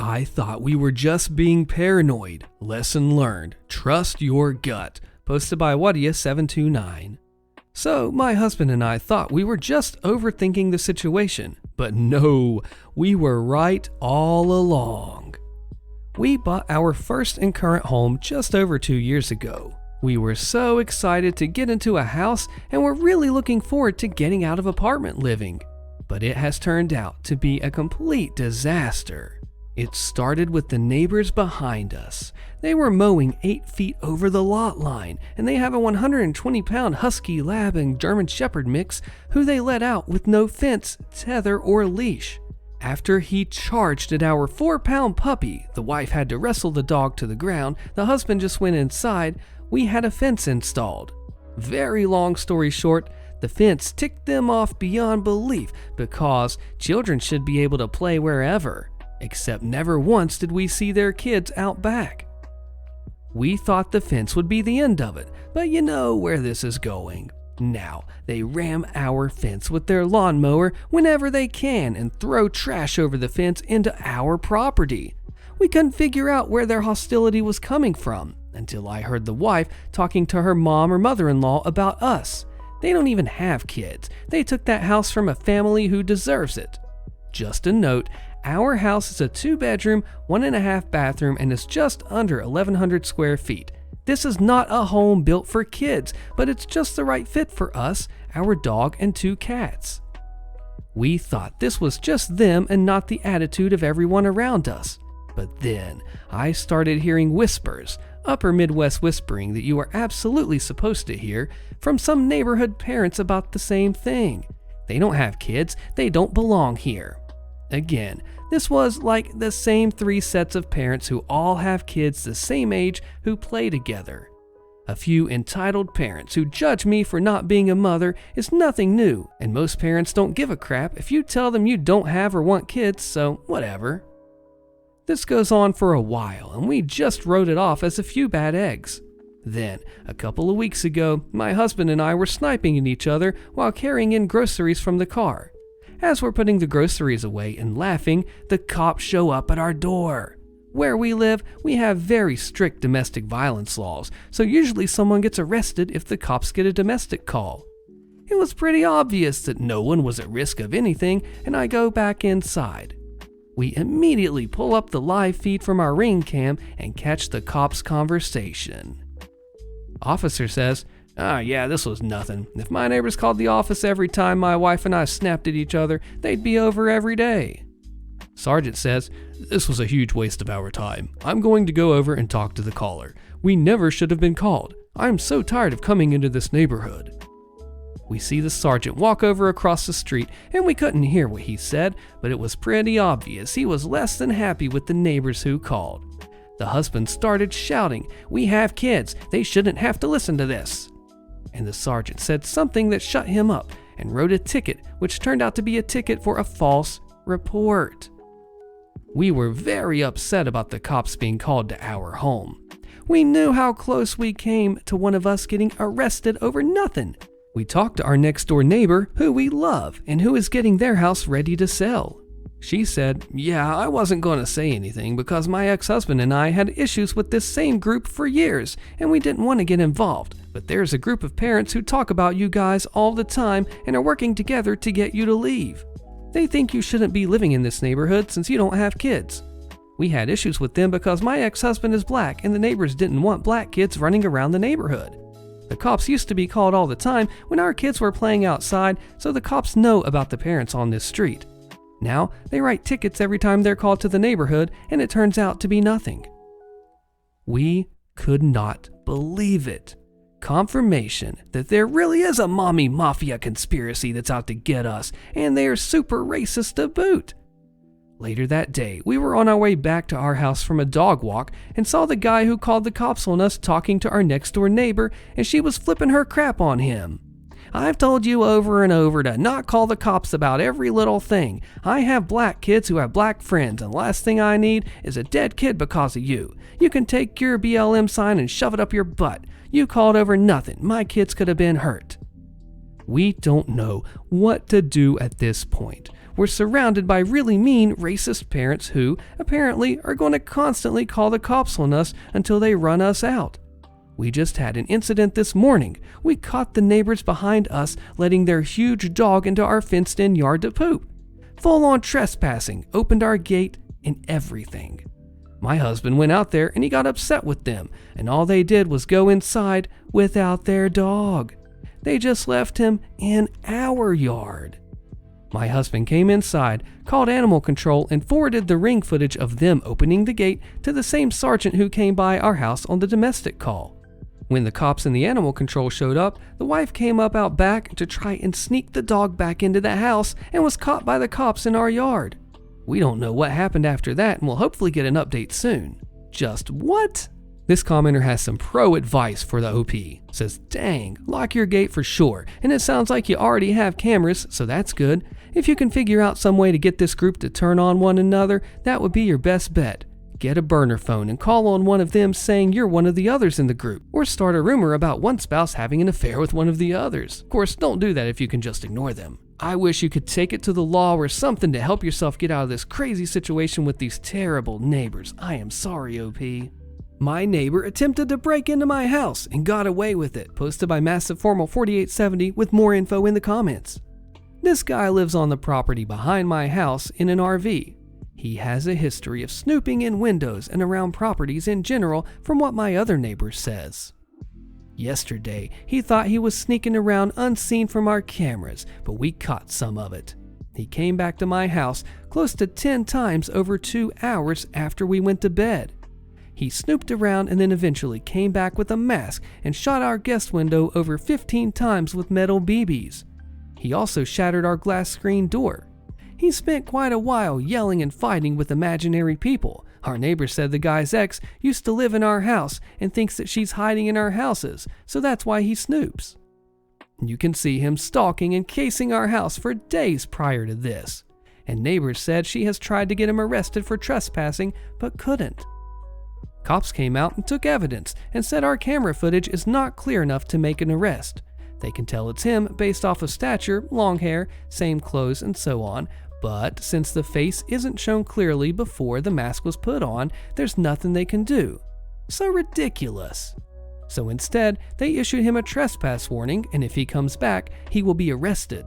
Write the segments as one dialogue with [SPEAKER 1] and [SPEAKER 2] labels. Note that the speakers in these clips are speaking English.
[SPEAKER 1] I thought we were just being paranoid. Lesson learned. Trust your gut. Posted by Wadia729. So, my husband and I thought we were just overthinking the situation. But no, we were right all along. We bought our first and current home just over 2 years ago. We were so excited to get into a house and were really looking forward to getting out of apartment living. But it has turned out to be a complete disaster. It started with the neighbors behind us. They were mowing 8 feet over the lot line, and they have a 120-pound Husky Lab and German Shepherd mix who they let out with no fence, tether, or leash. After he charged at our 4-pound puppy, the wife had to wrestle the dog to the ground, the husband just went inside, we had a fence installed. Very long story short, the fence ticked them off beyond belief because children should be able to play wherever. Except never once did we see their kids out back. We thought the fence would be the end of it, but you know where this is going. Now, they ram our fence with their lawnmower whenever they can and throw trash over the fence into our property. We couldn't figure out where their hostility was coming from until I heard the wife talking to her mom or mother-in-law about us. They don't even have kids. They took that house from a family who deserves it. Just a note, our house is a 2-bedroom, 1.5 bathroom, and is just under 1,100 square feet. This is not a home built for kids, but it's just the right fit for us, our dog, and 2 cats. We thought this was just them and not the attitude of everyone around us. But then I started hearing whispers, upper Midwest whispering that you are absolutely supposed to hear, from some neighborhood parents about the same thing. They don't have kids, they don't belong here. Again, this was like the same 3 sets of parents who all have kids the same age who play together. A few entitled parents who judge me for not being a mother is nothing new, and most parents don't give a crap if you tell them you don't have or want kids, so whatever. This goes on for a while, and we just wrote it off as a few bad eggs. Then, a couple of weeks ago, my husband and I were sniping at each other while carrying in groceries from the car. As we're putting the groceries away and laughing, the cops show up at our door. Where we live, we have very strict domestic violence laws, so usually someone gets arrested if the cops get a domestic call. It was pretty obvious that no one was at risk of anything, and I go back inside. We immediately pull up the live feed from our Ring cam and catch the cops' conversation. Officer says, yeah, this was nothing. If my neighbors called the office every time my wife and I snapped at each other, they'd be over every day. Sergeant says, this was a huge waste of our time. I'm going to go over and talk to the caller. We never should have been called. I'm so tired of coming into this neighborhood. We see the sergeant walk over across the street, and we couldn't hear what he said, but it was pretty obvious he was less than happy with the neighbors who called. The husband started shouting, "We have kids. They shouldn't have to listen to this." And the sergeant said something that shut him up and wrote a ticket, which turned out to be a ticket for a false report. We were very upset about the cops being called to our home. We knew how close we came to one of us getting arrested over nothing. We talked to our next door neighbor, who we love, and who is getting their house ready to sell. She said, yeah, I wasn't going to say anything because my ex-husband and I had issues with this same group for years, and we didn't want to get involved. But there's a group of parents who talk about you guys all the time and are working together to get you to leave. They think you shouldn't be living in this neighborhood since you don't have kids. We had issues with them because my ex-husband is black and the neighbors didn't want black kids running around the neighborhood. The cops used to be called all the time when our kids were playing outside, so the cops know about the parents on this street. Now, they write tickets every time they're called to the neighborhood, and it turns out to be nothing. We could not believe it. Confirmation that there really is a mommy mafia conspiracy that's out to get us, and they are super racist to boot. Later that day, we were on our way back to our house from a dog walk and saw the guy who called the cops on us talking to our next door neighbor, and she was flipping her crap on him. I've told you over and over to not call the cops about every little thing. I have black kids who have black friends, and the last thing I need is a dead kid because of you. You can take your BLM sign and shove it up your butt. You called over nothing. My kids could have been hurt. We don't know what to do at this point. We're surrounded by really mean, racist parents who, apparently, are going to constantly call the cops on us until they run us out. We just had an incident this morning. We caught the neighbors behind us letting their huge dog into our fenced-in yard to poop. Full-on trespassing, opened our gate, and everything. My husband went out there and he got upset with them, and all they did was go inside without their dog. They just left him in our yard. My husband came inside, called animal control, and forwarded the ring footage of them opening the gate to the same sergeant who came by our house on the domestic call. When the cops and the animal control showed up, the wife came up out back to try and sneak the dog back into the house and was caught by the cops in our yard. We don't know what happened after that and will hopefully get an update soon. Just what? This commenter has some pro advice for the OP. Says, dang, lock your gate for sure, and it sounds like you already have cameras, so that's good. If you can figure out some way to get this group to turn on one another, that would be your best bet. Get a burner phone and call on one of them saying you're one of the others in the group, or start a rumor about one spouse having an affair with one of the others. Of course, don't do that if you can just ignore them. I wish you could take it to the law or something to help yourself get out of this crazy situation with these terrible neighbors. I am sorry, OP. My neighbor attempted to break into my house and got away with it. Posted by Massive Formal 4870 with more info in the comments. This guy lives on the property behind my house in an RV. He has a history of snooping in windows and around properties in general from what my other neighbor says. Yesterday, he thought he was sneaking around unseen from our cameras, but we caught some of it. He came back to my house close to 10 times over 2 hours after we went to bed. He snooped around and then eventually came back with a mask and shot our guest window over 15 times with metal BBs. He also shattered our glass screen door. He spent quite a while yelling and fighting with imaginary people. Our neighbor said the guy's ex used to live in our house and thinks that she's hiding in our houses, so that's why he snoops. You can see him stalking and casing our house for days prior to this. And neighbors said she has tried to get him arrested for trespassing, but couldn't. Cops came out and took evidence and said our camera footage is not clear enough to make an arrest. They can tell it's him based off of stature, long hair, same clothes, and so on, but since the face isn't shown clearly before the mask was put on, there's nothing they can do. So ridiculous. So instead, they issued him a trespass warning, and if he comes back, he will be arrested.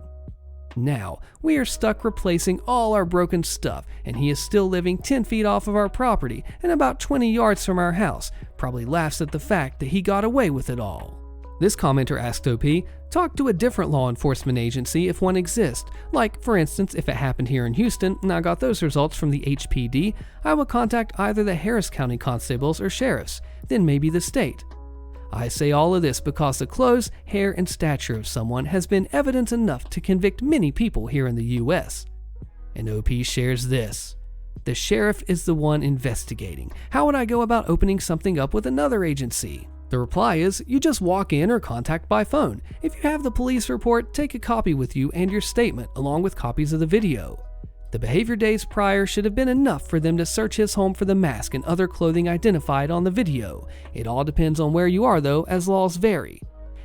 [SPEAKER 1] Now, we are stuck replacing all our broken stuff, and he is still living 10 feet off of our property and about 20 yards from our house, probably laughs at the fact that he got away with it all. This commenter asked OP, talk to a different law enforcement agency if one exists. Like, for instance, if it happened here in Houston and I got those results from the HPD, I would contact either the Harris County constables or sheriffs, then maybe the state. I say all of this because the clothes, hair, and stature of someone has been evidence enough to convict many people here in the US. And OP shares this. The sheriff is the one investigating. How would I go about opening something up with another agency? The reply is, you just walk in or contact by phone. If you have the police report, take a copy with you and your statement, along with copies of the video. The behavior days prior should have been enough for them to search his home for the mask and other clothing identified on the video. It all depends on where you are though, as laws vary.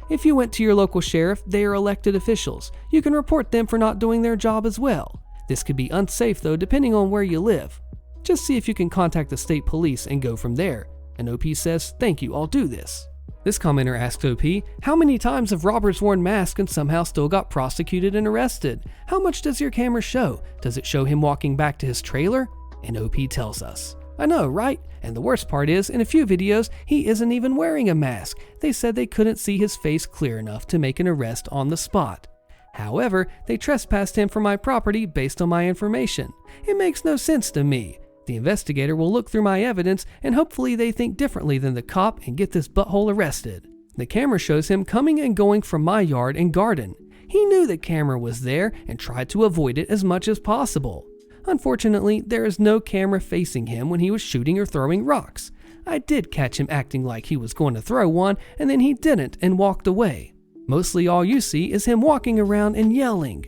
[SPEAKER 1] If you went to your local sheriff, they are elected officials. You can report them for not doing their job as well. This could be unsafe though, depending on where you live. Just see if you can contact the state police and go from there. And OP says, thank you, I'll do this. This commenter asked OP, how many times have robbers worn masks and somehow still got prosecuted and arrested? How much does your camera show? Does it show him walking back to his trailer? And OP tells us. I know, right? And the worst part is, in a few videos, he isn't even wearing a mask. They said they couldn't see his face clear enough to make an arrest on the spot. However, they trespassed him from my property based on my information. It makes no sense to me. The investigator will look through my evidence and hopefully they think differently than the cop and get this butthole arrested. The camera shows him coming and going from my yard and garden. He knew the camera was there and tried to avoid it as much as possible. Unfortunately, there is no camera facing him when he was shooting or throwing rocks. I did catch him acting like he was going to throw one and then he didn't and walked away. Mostly all you see is him walking around and yelling.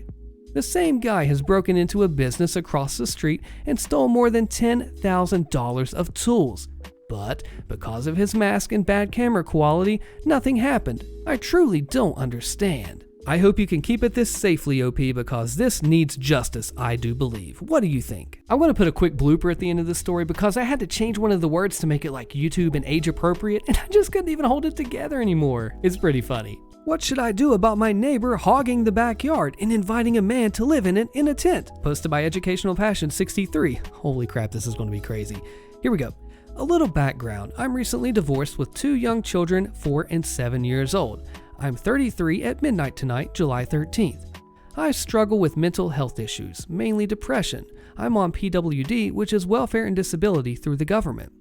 [SPEAKER 1] The same guy has broken into a business across the street and stole more than $10,000 of tools. But because of his mask and bad camera quality, nothing happened. I truly don't understand. I hope you can keep it this safely, OP, because this needs justice, I do believe. What do you think? I want to put a quick blooper at the end of this story because I had to change one of the words to make it like YouTube and age appropriate, and I just couldn't even hold it together anymore. It's pretty funny. What should I do about my neighbor hogging the backyard and inviting a man to live in it in a tent? Posted by Educational Passion 63. Holy crap, this is going to be crazy. Here we go. A little background. I'm recently divorced with 2 young children, 4 and 7 years old. I'm 33 at midnight tonight, July 13th. I struggle with mental health issues, mainly depression. I'm on PWD, which is welfare and disability through the government.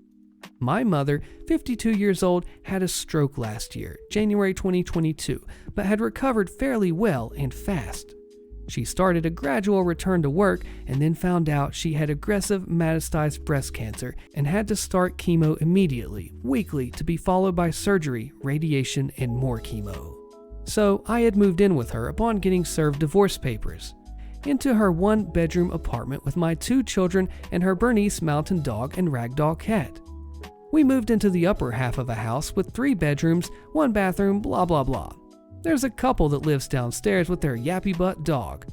[SPEAKER 1] My mother, 52 years old, had a stroke last year, January 2022, but had recovered fairly well and fast. She started a gradual return to work and then found out she had aggressive metastasized breast cancer and had to start chemo immediately, weekly, to be followed by surgery, radiation, and more chemo. So I had moved in with her upon getting served divorce papers, into her 1-bedroom apartment with my 2 children and her Bernese mountain dog and ragdoll cat. We moved into the upper half of a house with 3 bedrooms, 1 bathroom, blah blah blah. There's a couple that lives downstairs with their yappy butt dog.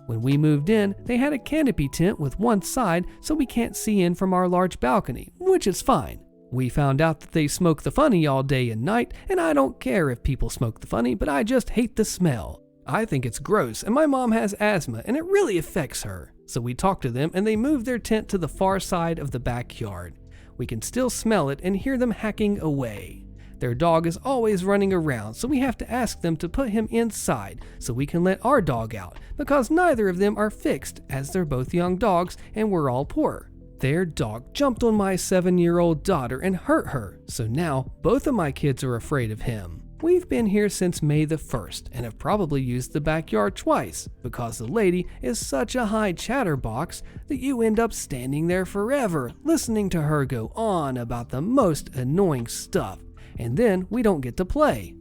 [SPEAKER 1] When we moved in, they had a canopy tent with one side so we can't see in from our large balcony, which is fine. We found out that they smoke the funny all day and night, and I don't care if people smoke the funny, but I just hate the smell. I think it's gross, and my mom has asthma, and it really affects her. So we talked to them, and they moved their tent to the far side of the backyard. We can still smell it and hear them hacking away. Their dog is always running around, so we have to ask them to put him inside so we can let our dog out, because neither of them are fixed, as they're both young dogs and we're all poor. Their dog jumped on my 7-year-old daughter and hurt her, so now both of my kids are afraid of him. We've been here since May the 1st and have probably used the backyard twice because the lady is such a high chatterbox that you end up standing there forever listening to her go on about the most annoying stuff, and then we don't get to play.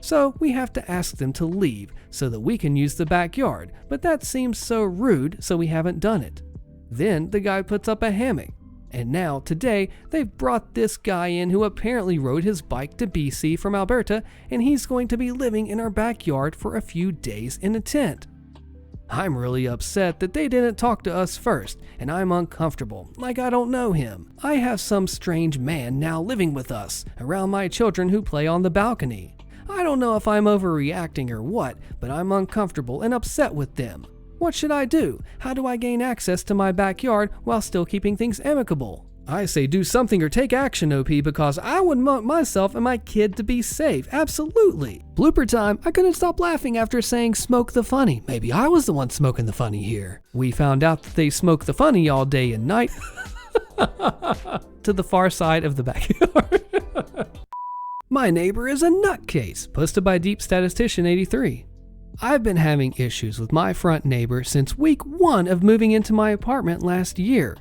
[SPEAKER 1] So we have to ask them to leave so that we can use the backyard, but that seems so rude, so we haven't done it. Then the guy puts up a hammock. And now, today, they've brought this guy in who apparently rode his bike to BC from Alberta, and he's going to be living in our backyard for a few days in a tent. I'm really upset that they didn't talk to us first, and I'm uncomfortable, like I don't know him. I have some strange man now living with us, around my children who play on the balcony. I don't know if I'm overreacting or what, but I'm uncomfortable and upset with them. What should I do? How do I gain access to my backyard while still keeping things amicable? I say do something or take action, OP, because I would want myself and my kid to be safe. Absolutely. Blooper time. I couldn't stop laughing after saying smoke the funny. Maybe I was the one smoking the funny here. We found out that they smoke the funny all day and night to the far side of the backyard. My neighbor is a nutcase. Posted by Deep Statistician 83. I've been having issues with my front neighbor since week 1 of moving into my apartment last year.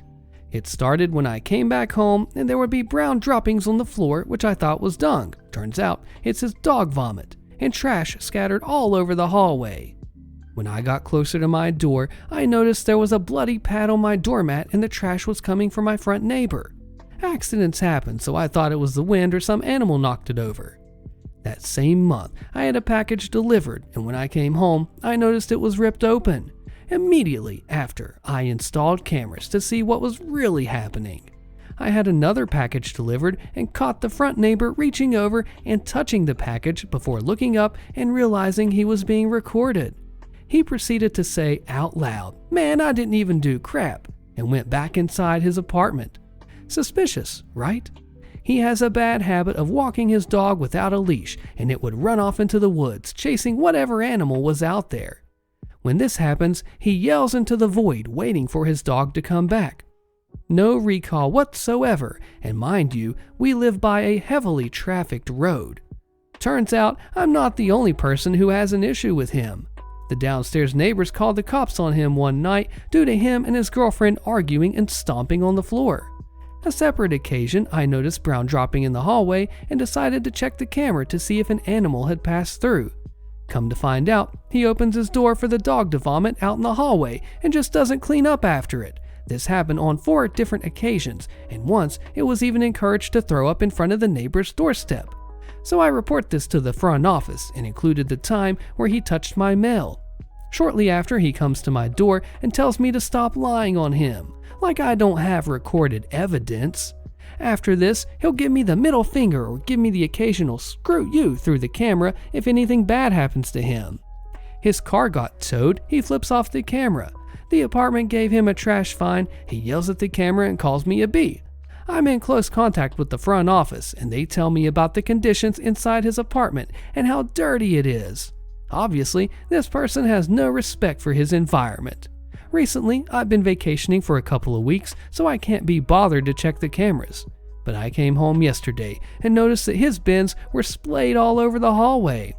[SPEAKER 1] It started when I came back home and there would be brown droppings on the floor, which I thought was dung. Turns out it's his dog vomit and trash scattered all over the hallway. When I got closer to my door, I noticed there was a bloody pad on my doormat and the trash was coming from my front neighbor. Accidents happen, so I thought it was the wind or some animal knocked it over. That same month, I had a package delivered, and when I came home, I noticed it was ripped open. Immediately after, I installed cameras to see what was really happening. I had another package delivered and caught the front neighbor reaching over and touching the package before looking up and realizing he was being recorded. He proceeded to say out loud, "Man, I didn't even do crap," and went back inside his apartment. Suspicious, right? He has a bad habit of walking his dog without a leash, and it would run off into the woods, chasing whatever animal was out there. When this happens, he yells into the void, waiting for his dog to come back. No recall whatsoever, and mind you, we live by a heavily trafficked road. Turns out, I'm not the only person who has an issue with him. The downstairs neighbors called the cops on him one night due to him and his girlfriend arguing and stomping on the floor. A separate occasion, I noticed brown dropping in the hallway and decided to check the camera to see if an animal had passed through. Come to find out, he opens his door for the dog to vomit out in the hallway and just doesn't clean up after it. This happened on 4 different occasions, and once it was even encouraged to throw up in front of the neighbor's doorstep. So I report this to the front office and included the time where he touched my mail. Shortly after, he comes to my door and tells me to stop lying on him, like I don't have recorded evidence. After this, he'll give me the middle finger or give me the occasional "screw you" through the camera if anything bad happens to him. His car got towed, he flips off the camera. The apartment gave him a trash fine, he yells at the camera and calls me a B. I'm in close contact with the front office and they tell me about the conditions inside his apartment and how dirty it is. Obviously, this person has no respect for his environment. Recently, I've been vacationing for a couple of weeks, so I can't be bothered to check the cameras. But I came home yesterday and noticed that his bins were splayed all over the hallway.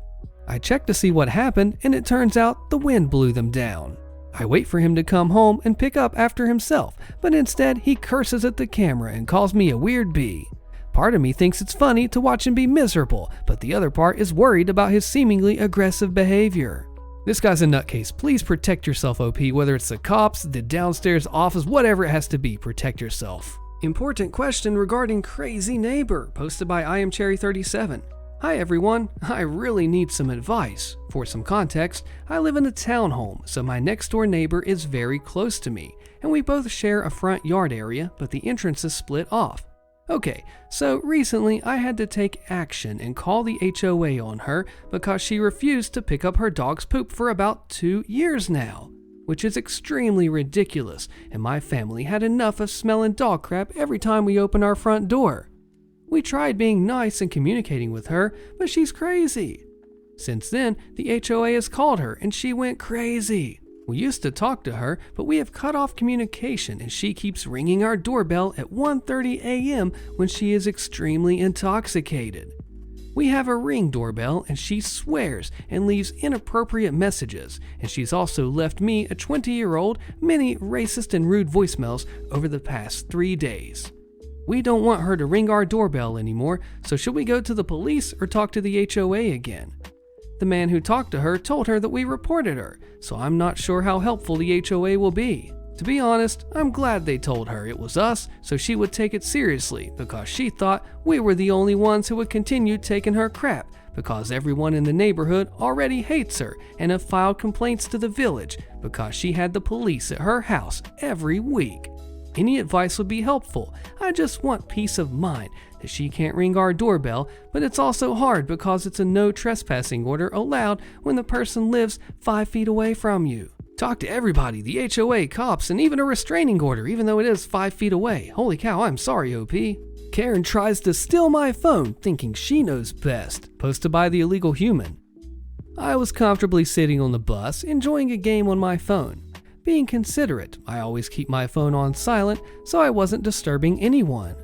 [SPEAKER 1] I checked to see what happened, and it turns out the wind blew them down. I wait for him to come home and pick up after himself, but instead he curses at the camera and calls me a weird bee. Part of me thinks it's funny to watch him be miserable, but the other part is worried about his seemingly aggressive behavior. This guy's a nutcase. Please protect yourself, OP, whether it's the cops, the downstairs office, whatever it has to be, protect yourself. Important question regarding crazy neighbor, posted by IamCherry37. Hi everyone, I really need some advice. For some context, I live in a townhome, so my next door neighbor is very close to me, and we both share a front yard area, but the entrance is split off. Okay, so recently I had to take action and call the HOA on her because she refused to pick up her dog's poop for about 2 years now, which is extremely ridiculous, and my family had enough of smelling dog crap every time we open our front door. We tried being nice and communicating with her, but she's crazy. Since then, the HOA has called her and she went crazy. We used to talk to her, but we have cut off communication and she keeps ringing our doorbell at 1:30 a.m. when she is extremely intoxicated. We have a Ring doorbell and she swears and leaves inappropriate messages, and she's also left me, a 20-year-old, many racist and rude voicemails over the past 3 days. We don't want her to ring our doorbell anymore, so should we go to the police or talk to the HOA again? The man who talked to her told her that we reported her, so I'm not sure how helpful the HOA will be. To be honest, I'm glad they told her it was us so she would take it seriously, because she thought we were the only ones who would continue taking her crap, because everyone in the neighborhood already hates her and have filed complaints to the village because she had the police at her house every week. Any advice would be helpful. I just want peace of mind that she can't ring our doorbell, but it's also hard because it's a no trespassing order allowed when the person lives 5 feet away from you. Talk to everybody, the HOA, cops, and even a restraining order, even though it is 5 feet away. Holy cow, I'm sorry, OP. Karen tries to steal my phone, thinking she knows best. Posted by the illegal human. I was comfortably sitting on the bus, enjoying a game on my phone. Being considerate, I always keep my phone on silent so I wasn't disturbing anyone.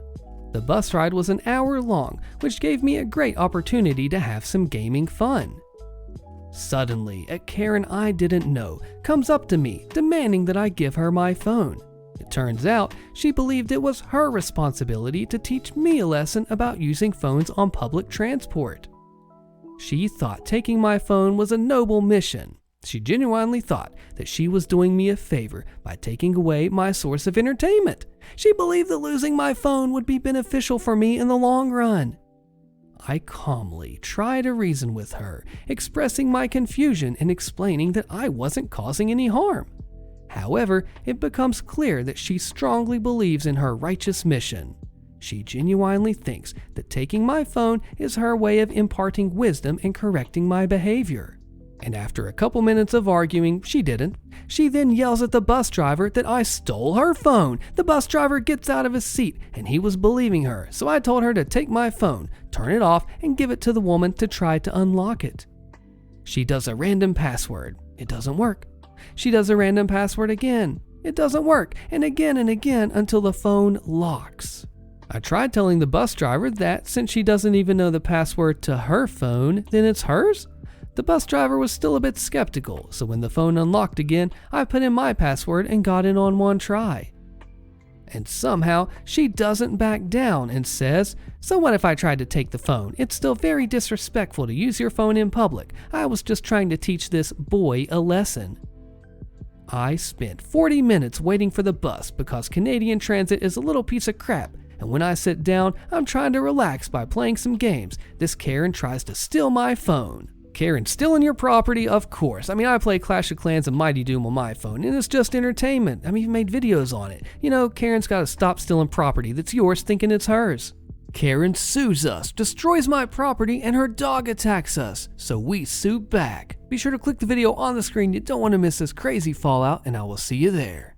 [SPEAKER 1] The bus ride was an hour long, which gave me a great opportunity to have some gaming fun. Suddenly, a Karen I didn't know comes up to me, demanding that I give her my phone. It turns out she believed it was her responsibility to teach me a lesson about using phones on public transport. She thought taking my phone was a noble mission. She genuinely thought that she was doing me a favor by taking away my source of entertainment. She believed that losing my phone would be beneficial for me in the long run. I calmly try to reason with her, expressing my confusion and explaining that I wasn't causing any harm. However, it becomes clear that she strongly believes in her righteous mission. She genuinely thinks that taking my phone is her way of imparting wisdom and correcting my behavior. And after a couple minutes of arguing, she didn't. She then yells at the bus driver that I stole her phone. The bus driver gets out of his seat and he was believing her, so I told her to take my phone, turn it off, and give it to the woman to try to unlock it. She does a random password. It doesn't work. She does a random password again. It doesn't work, and again until the phone locks. I tried telling the bus driver that since she doesn't even know the password to her phone, then it's hers? The bus driver was still a bit skeptical, so when the phone unlocked again, I put in my password and got in on one try. And somehow, she doesn't back down and says, "So what if I tried to take the phone? It's still very disrespectful to use your phone in public. I was just trying to teach this boy a lesson." I spent 40 minutes waiting for the bus because Canadian Transit is a little piece of crap, and when I sit down, I'm trying to relax by playing some games. This Karen tries to steal my phone. Karen, stealing your property? Of course. I play Clash of Clans and Mighty Doom on my phone, and it's just entertainment. I've even made videos on it. Karen's gotta stop stealing property that's yours thinking it's hers. Karen sues us, destroys my property, and her dog attacks us, so we sue back. Be sure to click the video on the screen. You don't want to miss this crazy fallout, and I will see you there.